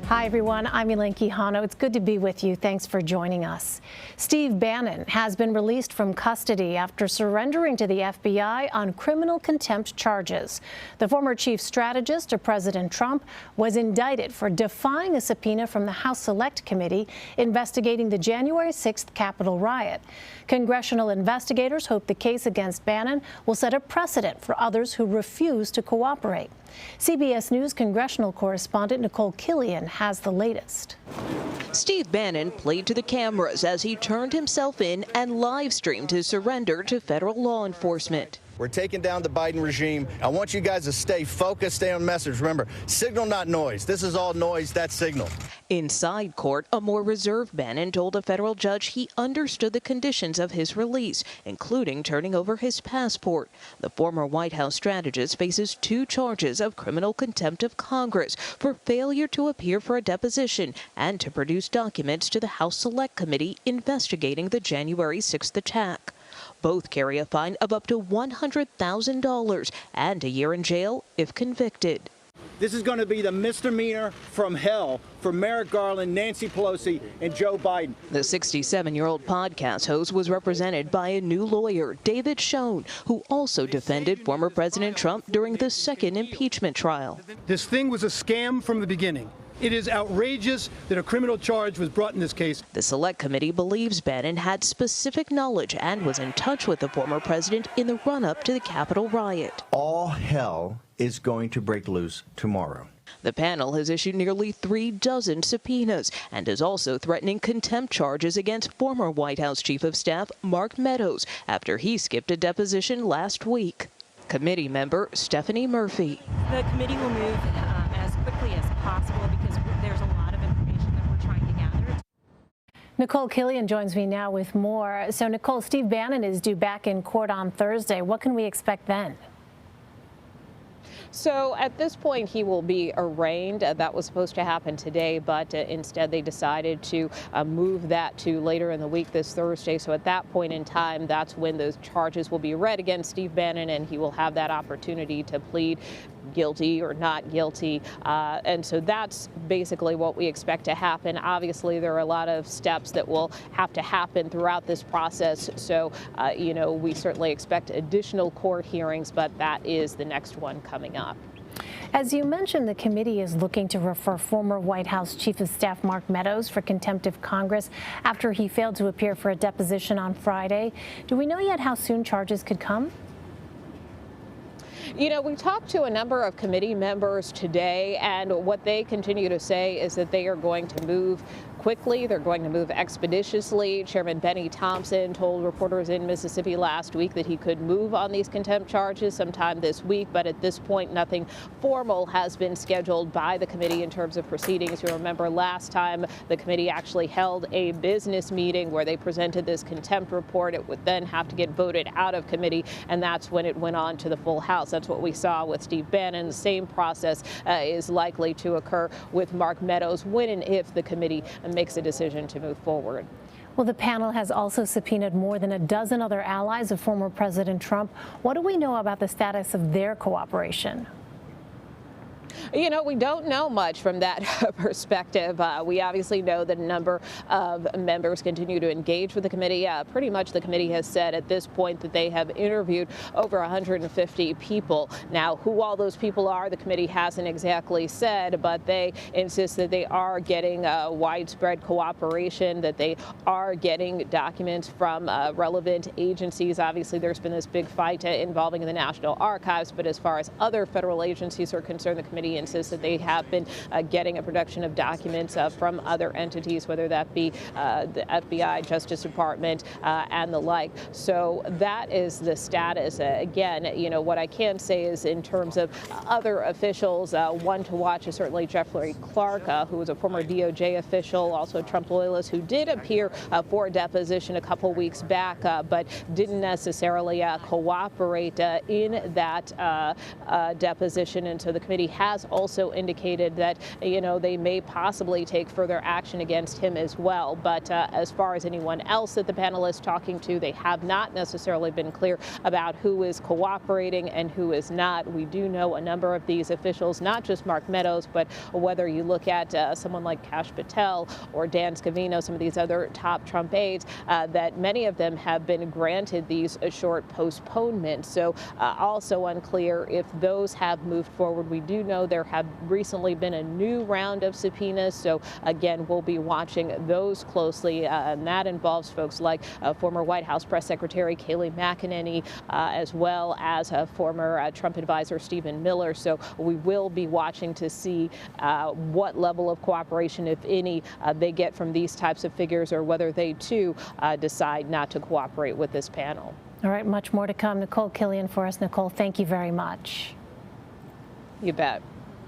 Hi, everyone. I'm Elaine Quijano. It's good to be with you. Thanks for joining us. Steve Bannon has been released from custody after surrendering to the FBI on criminal contempt charges. The former chief strategist of President Trump was indicted for defying a subpoena from the House Select Committee investigating the January 6th Capitol riot. Congressional investigators hope the case against Bannon will set a precedent for others who refuse to cooperate. CBS News congressional correspondent Nikole Killion has the latest. Steve Bannon played to the cameras as he turned himself in and live streamed his surrender to federal law enforcement. We're taking down the Biden regime. I want you guys to stay focused, stay on message. Remember, signal, not noise. This is all noise, that's signal. Inside court, a more reserved Bannon told a federal judge he understood the conditions of his release, including turning over his passport. The former White House strategist faces 2 charges of criminal contempt of Congress for failure to appear for a deposition and to produce documents to the House Select Committee investigating the January 6th attack. Both carry a fine of up to $100,000 and a year in jail if convicted. This is going to be the misdemeanor from hell for Merrick Garland, Nancy Pelosi, and Joe Biden. The 67-year-old podcast host was represented by a new lawyer, David Schoen, who also defended former President Trump during the second impeachment trial. This thing was a scam from the beginning. It is outrageous that a criminal charge was brought in this case. The Select Committee believes Bannon had specific knowledge and was in touch with the former president in the run-up to the Capitol riot. All hell is going to break loose tomorrow. The panel has issued nearly 3 dozen subpoenas and is also threatening contempt charges against former White House Chief of Staff Mark Meadows after he skipped a deposition last week. Committee member Stephanie Murphy. The committee will move as quickly as possible because there's a lot of information that we're trying to gather. Nikole Killion joins me now with more. So, Nikole, Steve Bannon is due back in court on Thursday. What can we expect then? So at this point, he will be arraigned. That was supposed to happen today, but instead they decided to move that to later in the week, this Thursday. So at that point in time, that's when those charges will be read against Steve Bannon, and he will have that opportunity to plead guilty or not guilty. And so that's basically what we expect to happen. Obviously, there are a lot of steps that will have to happen throughout this process. So, we certainly expect additional court hearings, but that is the next one coming up. As you mentioned, the committee is looking to refer former White House Chief of Staff Mark Meadows for contempt of Congress after he failed to appear for a deposition on Friday. Do we know yet how soon charges could come? We talked to a number of committee members today, and what they continue to say is that they are going to move quickly. They're going to move expeditiously. Chairman Benny Thompson told reporters in Mississippi last week that he could move on these contempt charges sometime this week, but at this point, nothing formal has been scheduled by the committee in terms of proceedings. You remember last time the committee actually held a business meeting where they presented this contempt report. It would then have to get voted out of committee, and that's when it went on to the full House. That's what we saw with Steve Bannon. The same process is likely to occur with Mark Meadows when and if the committee makes a decision to move forward. Well, the panel has also subpoenaed more than a dozen other allies of former President Trump. What do we know about the status of their cooperation? We don't know much from that perspective. We obviously know that a number of members continue to engage with the committee. Pretty much the committee has said at this point that they have interviewed over 150 people. Now, who all those people are, the committee hasn't exactly said, but they insist that they are getting widespread cooperation, that they are getting documents from relevant agencies. Obviously, there's been this big fight involving the National Archives, but as far as other federal agencies are concerned, the committee insists that they have been getting a production of documents from other entities, whether that be the FBI, Justice Department, and the like. So that is the status. Again, what I can say is in terms of other officials, one to watch is certainly Jeffrey Clark, who was a former DOJ official, also a Trump loyalist, who did appear for a deposition a couple weeks back, but didn't necessarily cooperate in that deposition. And so the committee has also indicated that, they may possibly take further action against him as well. But as far as anyone else that the panel is talking to, they have not necessarily been clear about who is cooperating and who is not. We do know a number of these officials, not just Mark Meadows, but whether you look at someone like Kash Patel or Dan Scavino, some of these other top Trump aides, that many of them have been granted these short postponements. So also unclear if those have moved forward. We do know there have recently been a new round of subpoenas. So again, we'll be watching those closely. And that involves folks like former White House Press Secretary Kayleigh McEnany, as well as former Trump advisor Stephen Miller. So we will be watching to see what level of cooperation, if any, they get from these types of figures, or whether they too decide not to cooperate with this panel. All right, much more to come. Nikole Killion for us. Nikole, thank you very much. You bet.